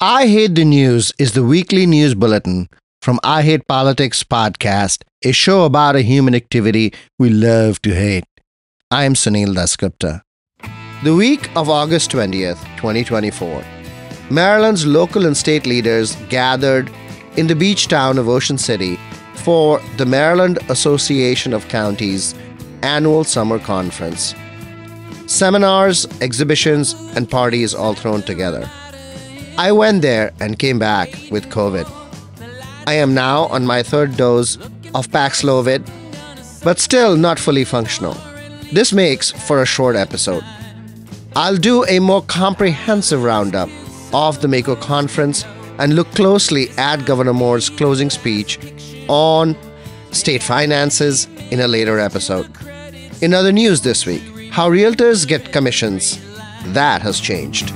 I Hate the News is the weekly news bulletin from I Hate Politics podcast, a show about a human activity we love to hate. I am Sunil Dasgupta. The week of August 20th, 2024, Maryland's local and state leaders gathered in the beach town of Ocean City for the Maryland Association of Counties annual summer conference. Seminars, exhibitions, and parties all thrown together. I went there and came back with COVID. I am now on my third dose of Paxlovid, but still not fully functional. This makes for a short episode. I'll do a more comprehensive roundup of the MACO conference and look closely at Governor Moore's closing speech on state finances in a later episode. In other news this week, how realtors get commissions. That has changed.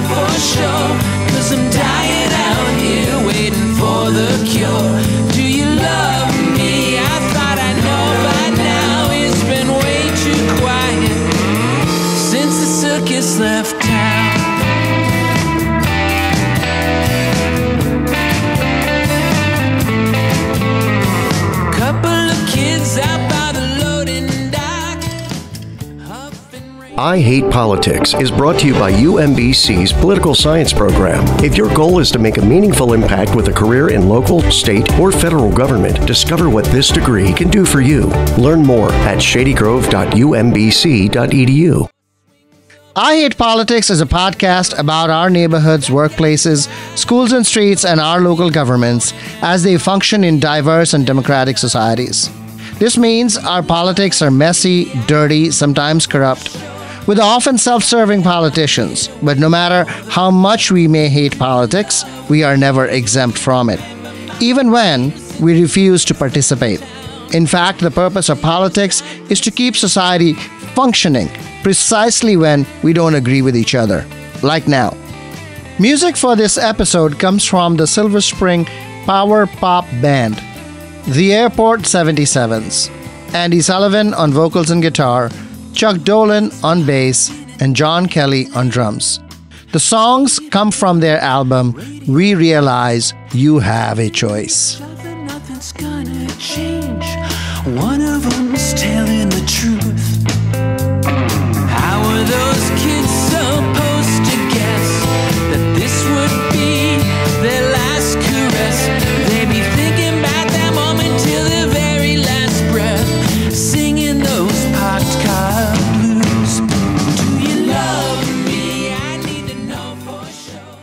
For sure, 'cause I'm dying out here waiting for the cure. Do you love me? I thought I know by now. It's been way too quiet since the circus left town. Couple of kids out by the loading dock. I Hate Politics is brought to you by UMBC's Political Science Program. If your goal is to make a meaningful impact with a career in local, state, or federal government, discover what this degree can do for you. Learn more at shadygrove.umbc.edu. I Hate Politics is a podcast about our neighborhoods, workplaces, schools and streets, and our local governments as they function in diverse and democratic societies. This means our politics are messy, dirty, sometimes corrupt, with often self-serving politicians. But no matter how much we may hate politics, we are never exempt from it, even when we refuse to participate. In fact, the purpose of politics is to keep society functioning precisely when we don't agree with each other, like now. Music for this episode comes from the Silver Spring power pop band, The Airport 77s. Andy Sullivan on vocals and guitar, Chuck Dolan on bass, and John Kelly on drums. The songs come from their album, We Realize You Have a Choice. Nothing's gonna change. One of them's telling the truth. How are those kids supposed to guess that this would be their last caress? They be thinking about that moment till their very last breath, singing those parked car blues. Do you love me? I need to know for sure.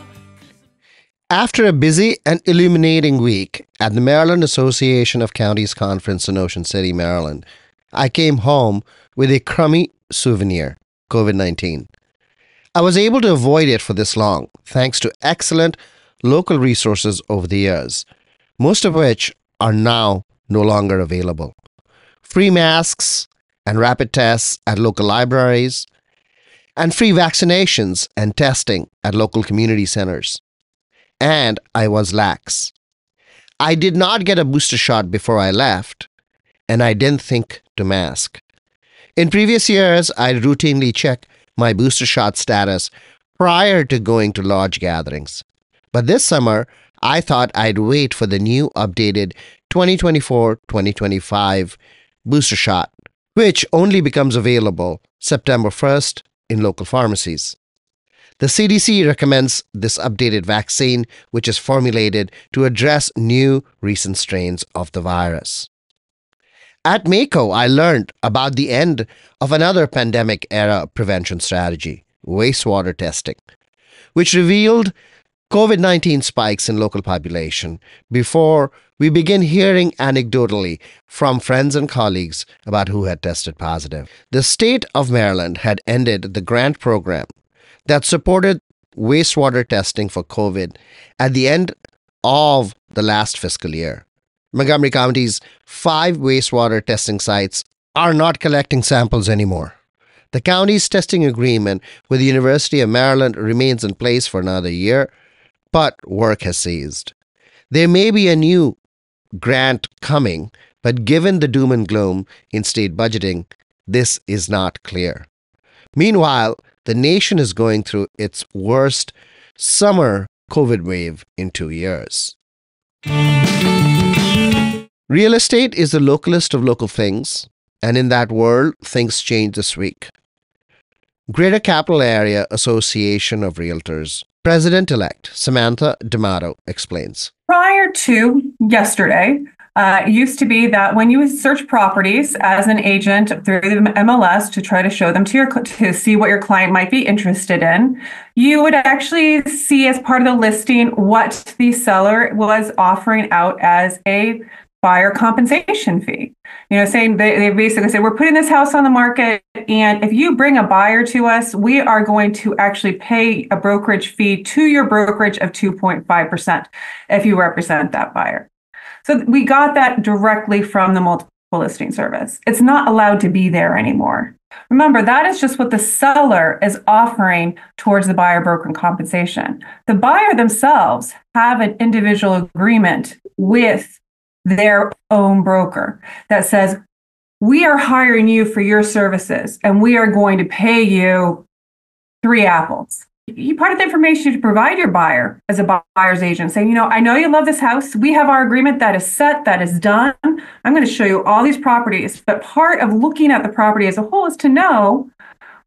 After a busy and illuminating week at the Maryland Association of Counties Conference in Ocean City, Maryland, I came home with a crummy souvenir, COVID-19. I was able to avoid it for this long, thanks to excellent local resources over the years, most of which are now no longer available. Free masks and rapid tests at local libraries, and free vaccinations and testing at local community centers. And I was lax. I did not get a booster shot before I left, and I didn't think to mask. In previous years, I'd routinely check my booster shot status prior to going to large gatherings. But this summer, I thought I'd wait for the new updated 2024-2025 booster shot, which only becomes available September 1st in local pharmacies. The CDC recommends this updated vaccine, which is formulated to address new recent strains of the virus. At MACO, I learned about the end of another pandemic-era prevention strategy, wastewater testing, which revealed COVID-19 spikes in local population before we begin hearing anecdotally from friends and colleagues about who had tested positive. The state of Maryland had ended the grant program that supported wastewater testing for COVID at the end of the last fiscal year. Montgomery County's 5 wastewater testing sites are not collecting samples anymore. The county's testing agreement with the University of Maryland remains in place for another year, but work has ceased. There may be a new grant coming, but given the doom and gloom in state budgeting, this is not clear. Meanwhile, the nation is going through its worst summer COVID wave in 2 years. Real estate is the localest of local things, and in that world, things change this week. Greater Capital Area Association of Realtors President-elect Samantha D'Amato explains. Prior to yesterday, it used to be that when you would search properties as an agent through the MLS to try to show them to see what your client might be interested in, you would actually see as part of the listing what the seller was offering out as a buyer compensation fee. Saying they basically say, we're putting this house on the market, and if you bring a buyer to us, we are going to actually pay a brokerage fee to your brokerage of 2.5% if you represent that buyer. So we got that directly from the multiple listing service. It's not allowed to be there anymore. Remember, that is just what the seller is offering towards the buyer broker compensation. The buyer themselves have an individual agreement with their own broker that says, we are hiring you for your services and we are going to pay you 3 apples. Part of the information to provide your buyer as a buyer's agent, saying, I know you love this house. We have our agreement that is set, that is done. I'm going to show you all these properties. But part of looking at the property as a whole is to know,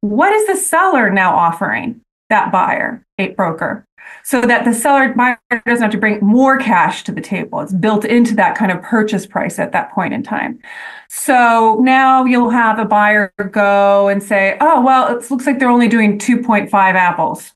what is the seller now offering that buyer, a broker, so that the buyer doesn't have to bring more cash to the table. It's built into that kind of purchase price at that point in time. So now you'll have a buyer go and say, oh, well, it looks like they're only doing 2.5 apples.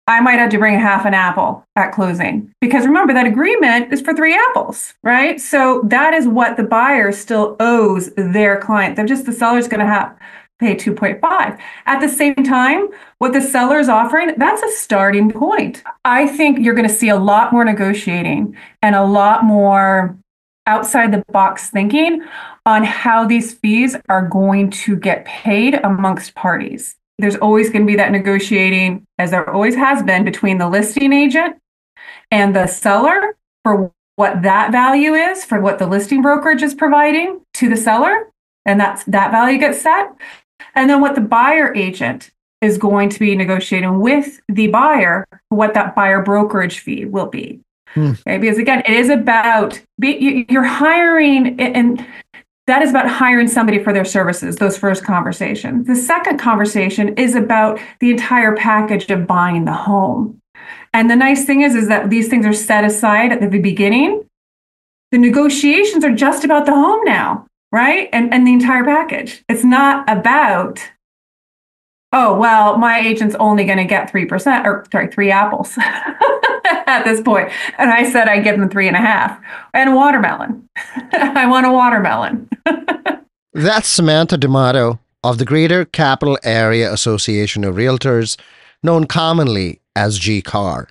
I might have to bring half an apple at closing. Because remember, that agreement is for 3 apples, right? So that is what the buyer still owes their client. The seller's going to have pay 2.5. At the same time, what the seller is offering, that's a starting point. I think you're going to see a lot more negotiating and a lot more outside the box thinking on how these fees are going to get paid amongst parties. There's always going to be that negotiating, as there always has been, between the listing agent and the seller for what that value is, for what the listing brokerage is providing to the seller. And that value gets set. And then what the buyer agent is going to be negotiating with the buyer, what that buyer brokerage fee will be. Okay? Because again, it is about, you're hiring, and that is about hiring somebody for their services, those first conversations. The second conversation is about the entire package of buying the home. And the nice thing is that these things are set aside at the beginning. The negotiations are just about the home now. Right? And the entire package. It's not about, oh, well, my agent's only going to get 3 apples at this point. And I said I give them 3.5 and a watermelon. I want a watermelon. That's Samantha D'Amato of the Greater Capital Area Association of Realtors, known commonly as GCAR.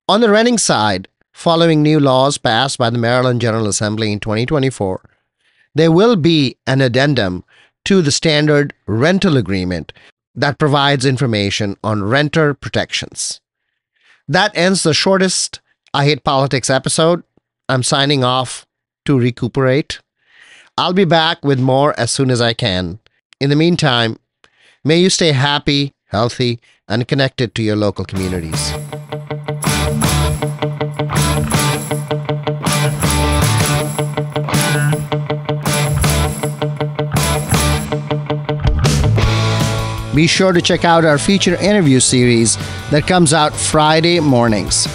On the renting side, following new laws passed by the Maryland General Assembly in 2024, there will be an addendum to the standard rental agreement that provides information on renter protections. That ends the shortest I Hate Politics episode. I'm signing off to recuperate. I'll be back with more as soon as I can. In the meantime, may you stay happy, healthy, and connected to your local communities. Be sure to check out our feature interview series that comes out Friday mornings.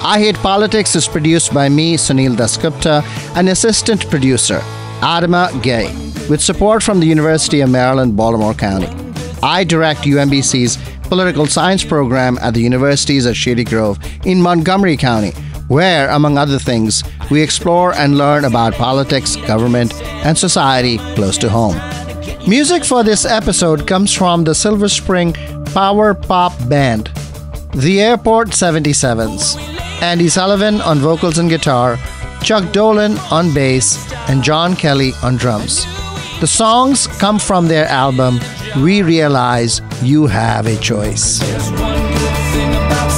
I Hate Politics is produced by me, Sunil Dasgupta, and assistant producer, Adama Gay, with support from the University of Maryland, Baltimore County. I direct UMBC's political science program at the universities at Shady Grove in Montgomery County, where, among other things, we explore and learn about politics, government, and society close to home. Music for this episode comes from the Silver Spring Power Pop Band, The Airport 77s, Andy Sullivan on vocals and guitar, Chuck Dolan on bass, and John Kelly on drums. The songs come from their album, We Realize You Have a Choice. There's one good thing about